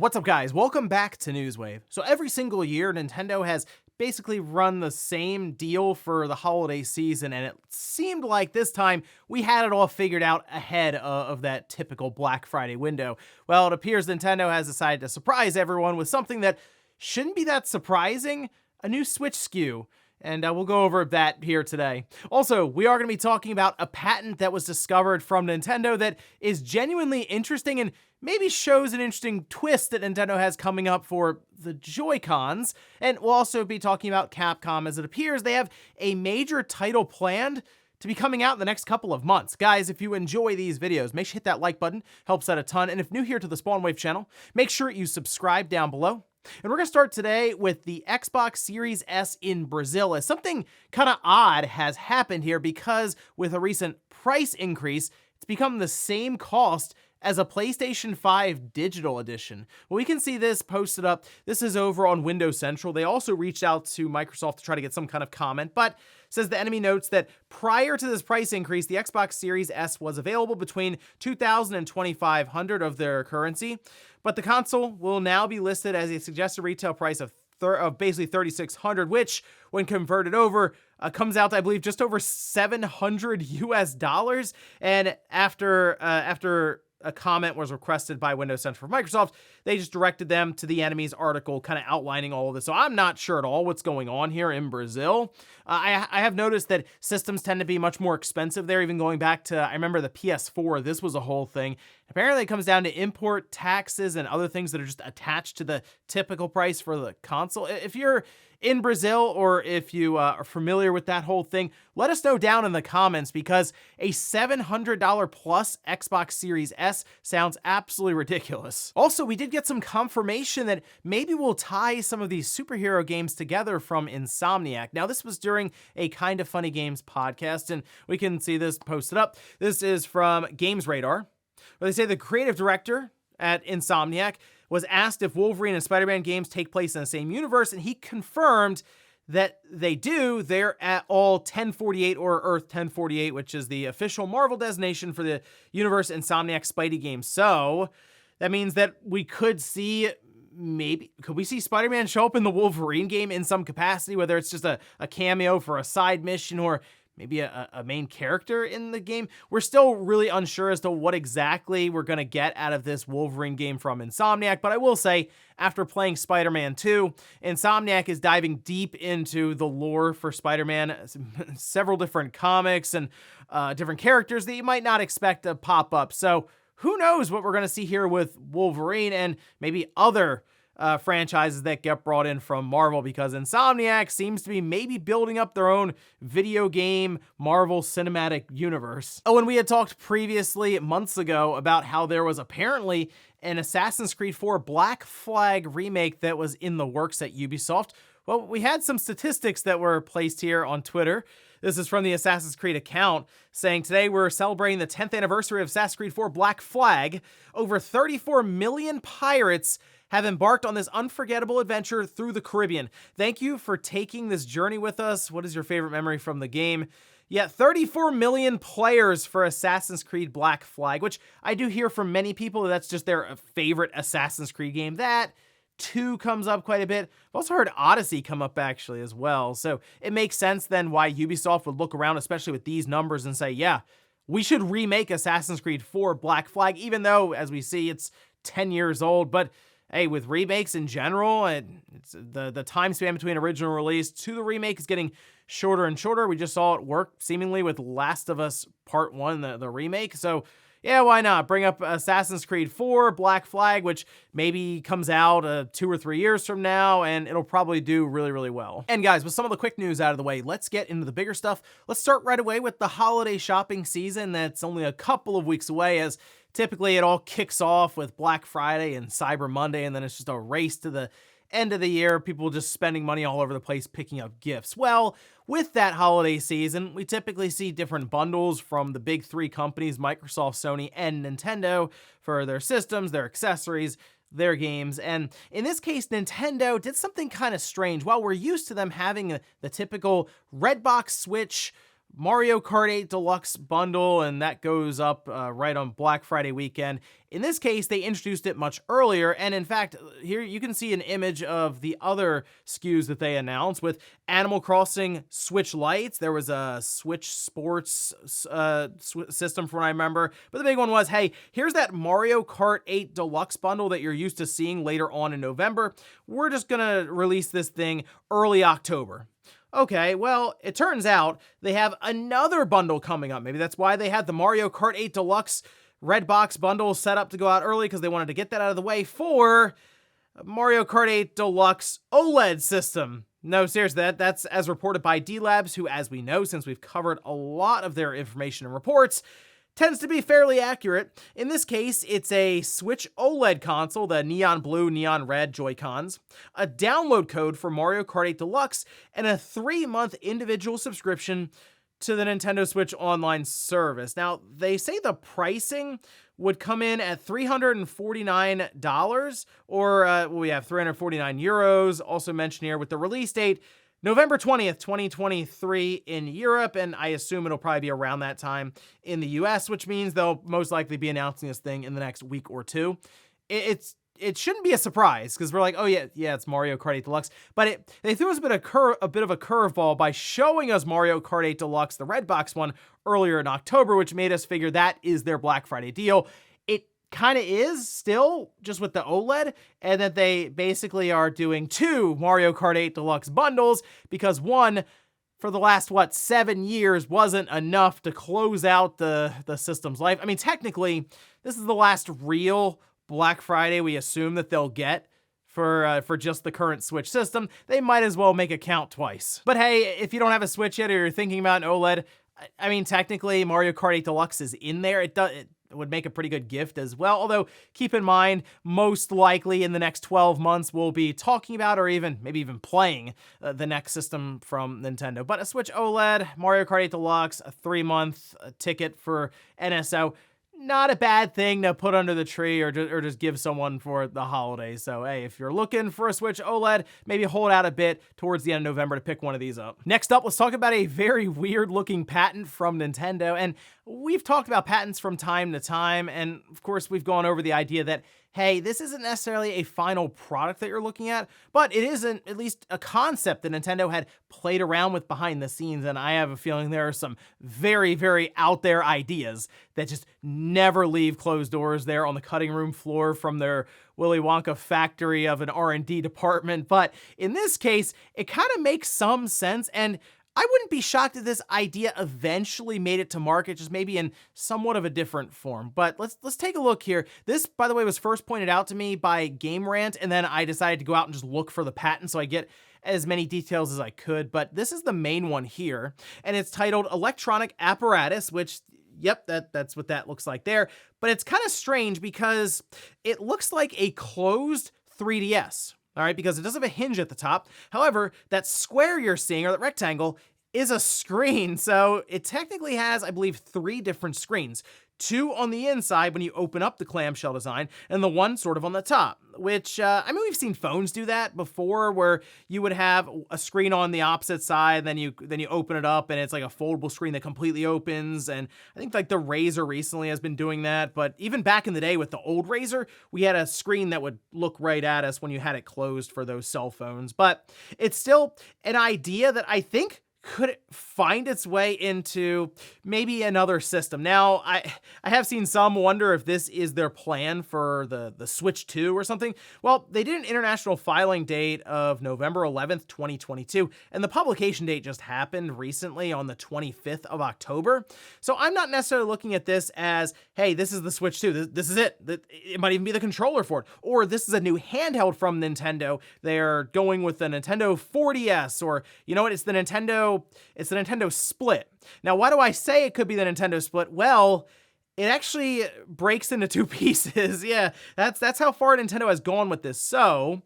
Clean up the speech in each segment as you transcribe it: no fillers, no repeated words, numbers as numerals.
What's up, guys? Welcome back to Newswave. So every single year, Nintendo has basically run the same deal for the holiday season, and it seemed like this time we had it all figured out ahead of that typical Black Friday window. Well, it appears Nintendo has decided to surprise everyone with something that shouldn't be that surprising, a new Switch SKU. And we'll go over that here today. Also, we are going to be talking about a patent that was discovered from Nintendo that is genuinely interesting and maybe shows an interesting twist that Nintendo has coming up for the Joy-Cons. And we'll also be talking about Capcom, as it appears they have a major title planned to be coming out in the next couple of months. Guys, if you enjoy these videos, make sure you hit that like button, helps out a ton. And if new here to the Spawnwave channel, make sure you subscribe down below. And we're going to start today with the Xbox Series S in Brazil, as something kind of odd has happened here because with a recent price increase, it's become the same cost as a PlayStation 5 Digital Edition. Well, we can see this posted up. This is over on Windows Central. They also reached out to Microsoft to try to get some kind of comment, but says the enemy notes that prior to this price increase, the Xbox Series S was available between $2,000 and $2,500 of their currency, but the console will now be listed as a suggested retail price of basically $3,600, which when converted over comes out to, I believe, just over $700 US. And after a comment was requested by Windows Central for Microsoft, they just directed them to the enemy's article kind of outlining all of this. So I'm not sure at all what's going on here in Brazil. I have noticed that systems tend to be much more expensive there, even going back to, I remember the PS4, this was a whole thing. Apparently it comes down to import taxes and other things that are just attached to the typical price for the console. If you're in Brazil, or if you are familiar with that whole thing, let us know down in the comments, because a $700 plus Xbox Series S sounds absolutely ridiculous. Also, we did get some confirmation that maybe we'll tie some of these superhero games together from Insomniac. Now, this was during a Kind of Funny Games podcast, and we can see this posted up. This is from Games Radar, where they say the creative director at Insomniac was asked if Wolverine and Spider-Man games take place in the same universe, and he confirmed that they do. They're at all 1048 or Earth 1048, which is the official Marvel designation for the universe Insomniac Spidey games. So that means that we could see, could we see Spider-Man show up in the Wolverine game in some capacity, whether it's just a cameo for a side mission or maybe a main character in the game? We're still really unsure as to what exactly we're going to get out of this Wolverine game from Insomniac, but I will say, after playing Spider-Man 2, Insomniac is diving deep into the lore for Spider-Man, several different comics and different characters that you might not expect to pop up. So who knows what we're going to see here with Wolverine and maybe other franchises that get brought in from Marvel, because Insomniac seems to be maybe building up their own video game Marvel Cinematic Universe. Oh, and we had talked previously months ago about how there was apparently an Assassin's Creed 4 Black Flag remake that was in the works at Ubisoft. Well, we had some statistics that were placed here on Twitter. This is from the Assassin's Creed account, saying today we're celebrating the 10th anniversary of Assassin's Creed 4 Black Flag. Over 34 million pirates have embarked on this unforgettable adventure through the Caribbean. Thank you for taking this journey with us. What is your favorite memory from the game? Yeah, 34 million players for Assassin's Creed Black Flag, which I do hear from many people that's just their favorite Assassin's Creed game. That 2 comes up quite a bit. I've also heard Odyssey come up actually as well. So it makes sense then why Ubisoft would look around, especially with these numbers, and say, yeah, we should remake Assassin's Creed 4 Black Flag, even though, as we see, it's 10 years old. But hey, with remakes in general, it's the time span between original release to the remake is getting shorter and shorter. We just saw it work seemingly with Last of Us Part 1, the remake. So yeah, why not? Bring up Assassin's Creed 4 Black Flag, which maybe comes out 2 or 3 years from now, and it'll probably do really, really well. And guys, with some of the quick news out of the way, let's get into the bigger stuff. Let's start right away with the holiday shopping season that's only a couple of weeks away, as typically it all kicks off with Black Friday and Cyber Monday, and then it's just a race to the end of the year, people just spending money all over the place picking up gifts. Well, with that holiday season, we typically see different bundles from the big 3 companies, Microsoft, Sony, and Nintendo, for their systems, their accessories, their games. And in this case, Nintendo did something kind of strange. While we're used to them having the typical red box Switch, Mario Kart 8 Deluxe bundle, and that goes up right on Black Friday weekend. In this case, they introduced it much earlier, and in fact, here you can see an image of the other SKUs that they announced with Animal Crossing Switch Lights. There was a Switch Sports system from what I remember, but the big one was, hey, here's that Mario Kart 8 Deluxe bundle that you're used to seeing later on in November. We're just gonna release this thing early October. Okay, well, it turns out they have another bundle coming up. Maybe that's why they had the Mario Kart 8 Deluxe Red Box bundle set up to go out early, because they wanted to get that out of the way for Mario Kart 8 Deluxe OLED system. No, seriously, that's as reported by D-Labs, who, as we know, since we've covered a lot of their information and reports, tends to be fairly accurate. In this case, it's a Switch OLED console, the neon blue, neon red Joy-Cons, a download code for Mario Kart 8 Deluxe, and a 3-month individual subscription to the Nintendo Switch Online service. Now, they say the pricing would come in at $349, or we have 349 euros, also mentioned here, with the release date November 20th, 2023 in Europe, and I assume it'll probably be around that time in the US, which means they'll most likely be announcing this thing in the next week or two. It shouldn't be a surprise, because we're like, oh yeah, it's Mario Kart 8 Deluxe, but they threw us a bit of a curveball by showing us Mario Kart 8 Deluxe, the red box one, earlier in October, which made us figure that is their Black Friday deal. It kind of is still, just with the OLED, and that they basically are doing 2 Mario Kart 8 Deluxe bundles, because one, for the last, 7 years, wasn't enough to close out the system's life. I mean, technically, this is the last real Black Friday we assume that they'll get for just the current Switch system. They might as well make it count twice. But hey, if you don't have a Switch yet, or you're thinking about an OLED, I mean, technically, Mario Kart 8 Deluxe is in there. It would make a pretty good gift as well. Although, keep in mind, most likely in the next 12 months, we'll be talking about, or maybe even playing the next system from Nintendo. But a Switch OLED, Mario Kart 8 Deluxe, a 3-month ticket for NSO, not a bad thing to put under the tree or just give someone for the holidays. So, hey, if you're looking for a Switch OLED, maybe hold out a bit towards the end of November to pick one of these up. Next up, let's talk about a very weird-looking patent from Nintendo. And we've talked about patents from time to time, and of course, we've gone over the idea that, hey, this isn't necessarily a final product that you're looking at, but it isn't at least a concept that Nintendo had played around with behind the scenes, and I have a feeling there are some very, very out there ideas that just never leave closed doors there on the cutting room floor from their Willy Wonka factory of an R&D department. But in this case, it kind of makes some sense, and I wouldn't be shocked if this idea eventually made it to market, just maybe in somewhat of a different form. But let's take a look here. This, by the way, was first pointed out to me by Game Rant, and then I decided to go out and just look for the patent so I get as many details as I could. But this is the main one here, and it's titled Electronic Apparatus, which, yep, that's what that looks like there. But it's kind of strange because it looks like a closed 3DS. All right, because it does have a hinge at the top. However, that square you're seeing, or that rectangle, is a screen. So it technically has, I believe, 3 different screens. 2 on the inside when you open up the clamshell design, and the one sort of on the top, which, I mean, we've seen phones do that before, where you would have a screen on the opposite side, then you open it up, and it's like a foldable screen that completely opens, and I think like the Razr recently has been doing that, but even back in the day with the old Razr, we had a screen that would look right at us when you had it closed for those cell phones, but it's still an idea that I think could find its way into maybe another system. Now, I have seen some wonder if this is their plan for the Switch 2 or something. Well, they did an international filing date of November 11th, 2022, and the publication date just happened recently on the 25th of October. So I'm not necessarily looking at this as, hey, this is the Switch 2. This is it. It might even be the controller for it. Or this is a new handheld from Nintendo. They're going with the Nintendo 4DS, or, you know what, it's the Nintendo Split. Now, why do I say it could be the Nintendo Split? Well, it actually breaks into 2 pieces. Yeah, that's how far Nintendo has gone with this. So,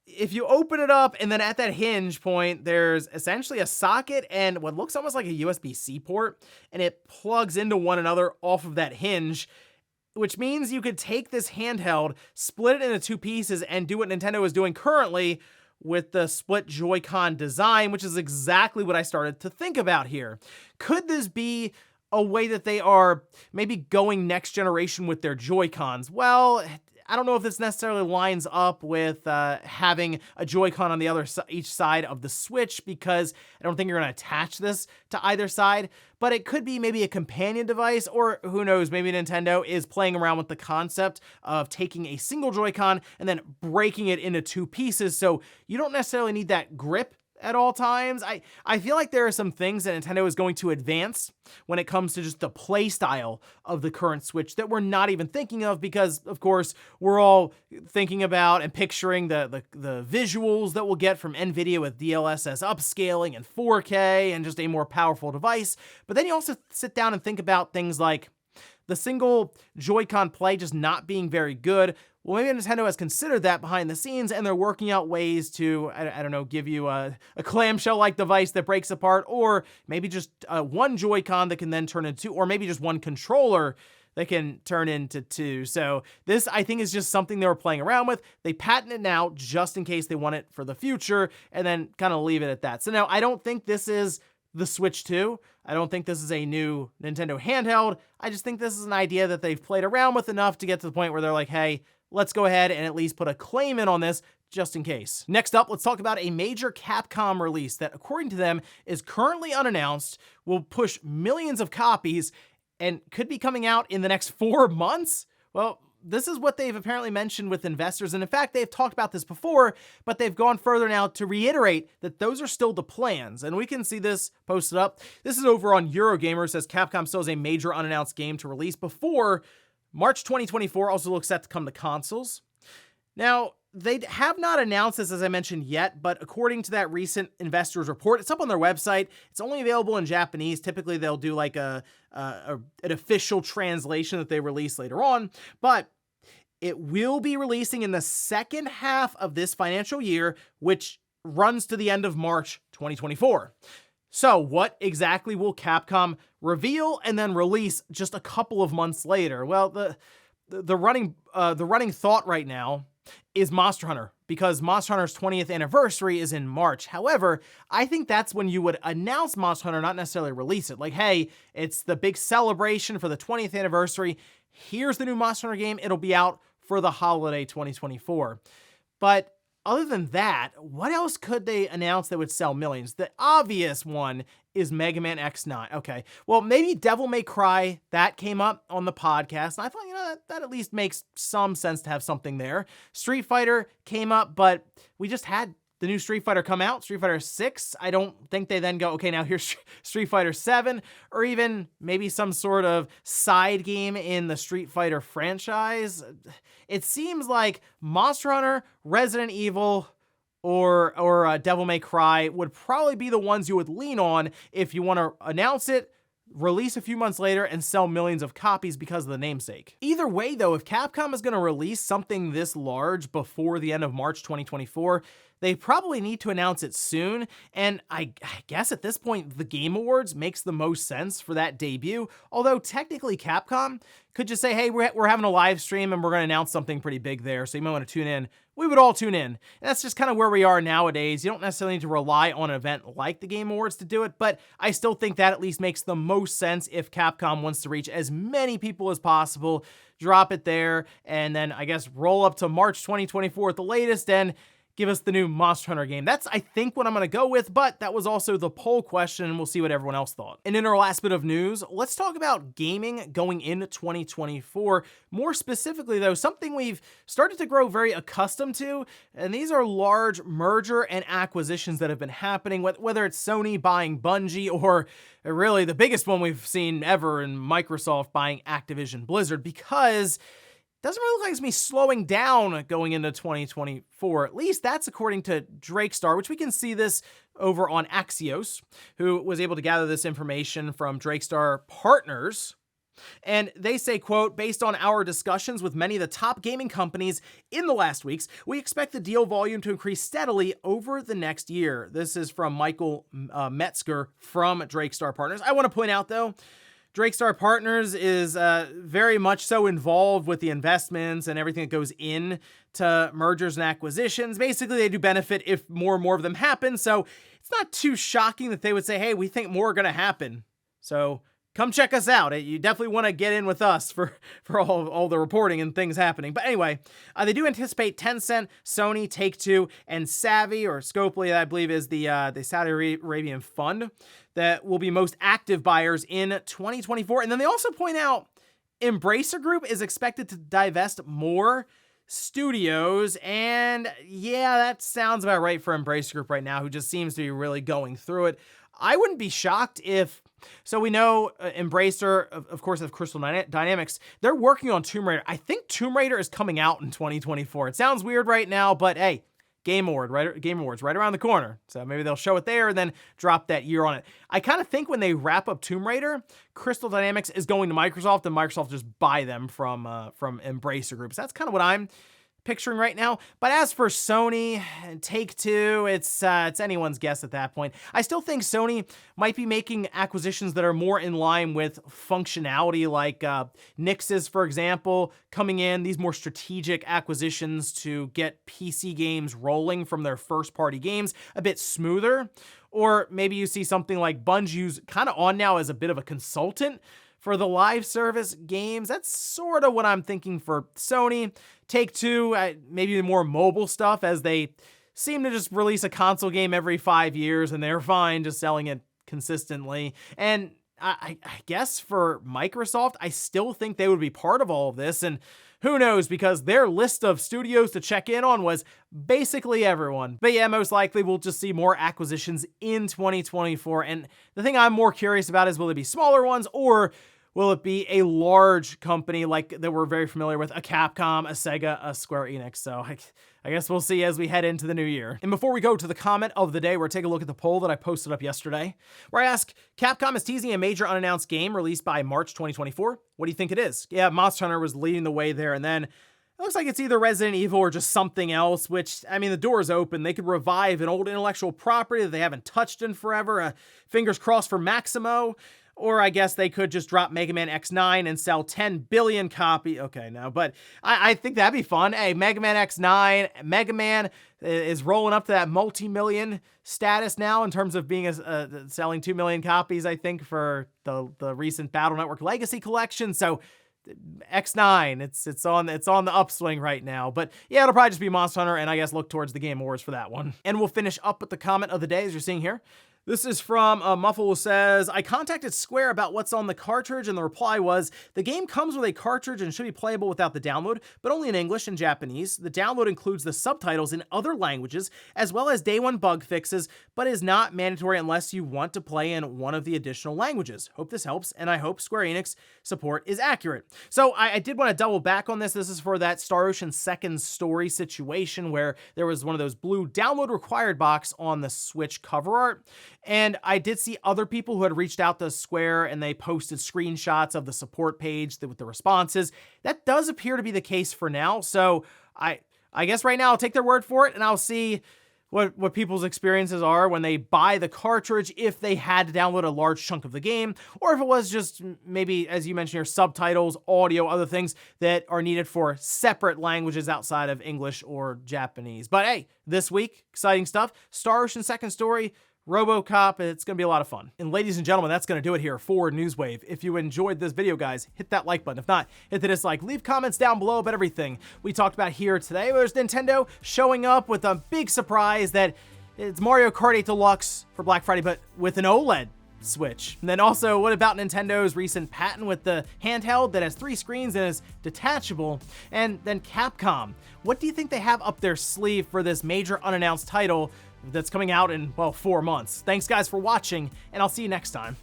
if you open it up, and then at that hinge point, there's essentially a socket and what looks almost like a USB-C port, and it plugs into one another off of that hinge, which means you could take this handheld, split it into 2 pieces, and do what Nintendo is doing currently with the split Joy-Con design, which is exactly what I started to think about here. Could this be a way that they are maybe going next generation with their Joy-Cons? Well, I don't know if this necessarily lines up with having a Joy-Con on the each side of the Switch, because I don't think you're going to attach this to either side, but it could be maybe a companion device, or who knows, maybe Nintendo is playing around with the concept of taking a single Joy-Con and then breaking it into two pieces, so you don't necessarily need that grip at all times. I feel like there are some things that Nintendo is going to advance when it comes to just the play style of the current Switch that we're not even thinking of, because of course we're all thinking about and picturing the visuals that we'll get from Nvidia with DLSS upscaling and 4K and just a more powerful device. But then you also sit down and think about things like the single Joy-Con play just not being very good. Well, maybe Nintendo has considered that behind the scenes, and they're working out ways to, I don't know, give you a clamshell-like device that breaks apart, or maybe just one Joy-Con that can then turn into two, or maybe just one controller that can turn into two. So this, I think, is just something they were playing around with. They patent it now just in case they want it for the future, and then kind of leave it at that. So now, I don't think this is the Switch 2. I don't think this is a new Nintendo handheld. I just think this is an idea that they've played around with enough to get to the point where they're like, hey, let's go ahead and at least put a claim in on this just in case. Next up, let's talk about a major Capcom release that, according to them, is currently unannounced, will push millions of copies, and could be coming out in the next 4 months? Well, this is what they've apparently mentioned with investors, and in fact, they've talked about this before, but they've gone further now to reiterate that those are still the plans, and we can see this posted up. This is over on Eurogamer. It says Capcom still has a major unannounced game to release before March 2024, also looks set to come to consoles. Now, they have not announced this, as I mentioned, yet, but according to that recent investors report, it's up on their website. It's only available in Japanese. Typically, they'll do like an official translation that they release later on, but it will be releasing in the second half of this financial year, which runs to the end of March 2024. So what exactly will Capcom reveal and then release just a couple of months later? Well, the running thought right now is Monster Hunter, because Monster Hunter's 20th anniversary is in March. However, I think that's when you would announce Monster Hunter, not necessarily release it. Like, hey, it's the big celebration for the 20th anniversary. Here's the new Monster Hunter game. It'll be out for the holiday 2024. But other than that, what else could they announce that would sell millions? The obvious one is Mega Man X9. Okay, well, maybe Devil May Cry, that came up on the podcast, and I thought, that at least makes some sense to have something there. Street Fighter came up, but we just had the new Street Fighter come out, Street Fighter 6. I don't think they then go, okay, now here's Street Fighter 7, or even maybe some sort of side game in the Street Fighter franchise. It seems like Monster Hunter, Resident Evil, or Devil May Cry would probably be the ones you would lean on if you want to announce it, release a few months later, and sell millions of copies because of the namesake. Either way, though, if Capcom is going to release something this large before the end of March 2024, they probably need to announce it soon, and I guess at this point, the Game Awards makes the most sense for that debut, although technically Capcom could just say, hey, we're having a live stream and we're going to announce something pretty big there, so you might want to tune in. We would all tune in. And that's just kind of where we are nowadays. You don't necessarily need to rely on an event like the Game Awards to do it, but I still think that at least makes the most sense if Capcom wants to reach as many people as possible, drop it there, and then I guess roll up to March 2024 at the latest and give us the new Monster Hunter game. That's, I think, what I'm going to go with, but that was also the poll question, and we'll see what everyone else thought. And in our last bit of news, let's talk about gaming going into 2024. More specifically, though, something we've started to grow very accustomed to, and these are large merger and acquisitions that have been happening, whether it's Sony buying Bungie, or really the biggest one we've seen ever in Microsoft buying Activision Blizzard, because doesn't really look like it's going to be slowing down going into 2024. At least that's according to Drakestar, which we can see this over on Axios, who was able to gather this information from Drakestar partners. And they say, quote, based on our discussions with many of the top gaming companies in the last weeks, we expect the deal volume to increase steadily over the next year. This is from Michael Metzger from Drakestar Partners. I want to point out, though, Drakestar Partners is very much so involved with the investments and everything that goes in to mergers and acquisitions. Basically, they do benefit if more and more of them happen, so it's not too shocking that they would say, hey, we think more are going to happen. So come check us out. You definitely want to get in with us for all the reporting and things happening. But anyway, they do anticipate Tencent, Sony, Take-Two, and Savvy, or Scopely, I believe is the Saudi Arabian fund, that will be most active buyers in 2024. And then they also point out Embracer Group is expected to divest more studios, and yeah, that sounds about right for Embracer Group right now, who just seems to be really going through it. I wouldn't be shocked if, so we know Embracer, of course, of Crystal Dynamics, they're working on Tomb Raider. I think Tomb Raider is coming out in 2024. It sounds weird right now, but hey, Game Awards right around the corner. So maybe they'll show it there and then drop that year on it. I kind of think when they wrap up Tomb Raider, Crystal Dynamics is going to Microsoft, and Microsoft just buy them from Embracer Group. So that's kind of what I'm picturing right now. But as for Sony and Take-Two, it's anyone's guess at that point. I still think Sony might be making acquisitions that are more in line with functionality, like Nix's, for example, coming in, these more strategic acquisitions to get PC games rolling from their first-party games a bit smoother. Or maybe you see something like Bungie's kind of on now as a bit of a consultant for the live service games. That's sort of what I'm thinking for Sony. Take-Two, maybe more mobile stuff, as they seem to just release a console game every 5 years, and they're fine just selling it consistently. And I guess for Microsoft, I still think they would be part of all of this, and who knows, because their list of studios to check in on was basically everyone. But yeah, most likely we'll just see more acquisitions in 2024, and the thing I'm more curious about is, will it be smaller ones, or will it be a large company like that we're very familiar with, a Capcom, a Sega, a Square Enix? So I guess we'll see as we head into the new year. And before we go to the comment of the day, we're taking a look at the poll that I posted up yesterday, where I ask, Capcom is teasing a major unannounced game released by March 2024. What do you think it is? Yeah, Monster Hunter was leading the way there, and then it looks like it's either Resident Evil or just something else, which, I mean, the door is open. They could revive an old intellectual property that they haven't touched in forever. Fingers crossed for Maximo. Or I guess they could just drop Mega Man X9 and sell 10 billion copies. Okay, no, but I think that'd be fun. Hey, Mega Man X9, Mega Man is rolling up to that multi-million status now in terms of being selling 2 million copies, I think, for the recent Battle Network Legacy Collection. So X9, it's on the upswing right now. But yeah, it'll probably just be Monster Hunter, and I guess look towards the Game Awards for that one. And we'll finish up with the comment of the day, as you're seeing here. This is from Muffle, who says, I contacted Square about what's on the cartridge, and the reply was, the game comes with a cartridge and should be playable without the download, but only in English and Japanese. The download includes the subtitles in other languages, as well as day one bug fixes, but is not mandatory unless you want to play in one of the additional languages. Hope this helps, and I hope Square Enix support is accurate. So I did want to double back on this. This is for that Star Ocean Second Story situation where there was one of those blue download required box on the Switch cover art. And I did see other people who had reached out to Square, and they posted screenshots of the support page with the responses. That does appear to be the case for now. So I guess right now I'll take their word for it, and I'll see what people's experiences are when they buy the cartridge, if they had to download a large chunk of the game, or if it was just maybe, as you mentioned here, subtitles, audio, other things that are needed for separate languages outside of English or Japanese. But hey, this week, exciting stuff. Star Ocean Second Story, RoboCop, it's going to be a lot of fun. And ladies and gentlemen, that's going to do it here for Newswave. If you enjoyed this video, guys, hit that like button. If not, hit the dislike. Leave comments down below about everything we talked about here today. There's Nintendo showing up with a big surprise that it's Mario Kart 8 Deluxe for Black Friday, but with an OLED Switch. And then also, what about Nintendo's recent patent with the handheld that has 3 screens and is detachable? And then Capcom, what do you think they have up their sleeve for this major unannounced title that's coming out in, well, 4 months? Thanks guys for watching, and I'll see you next time.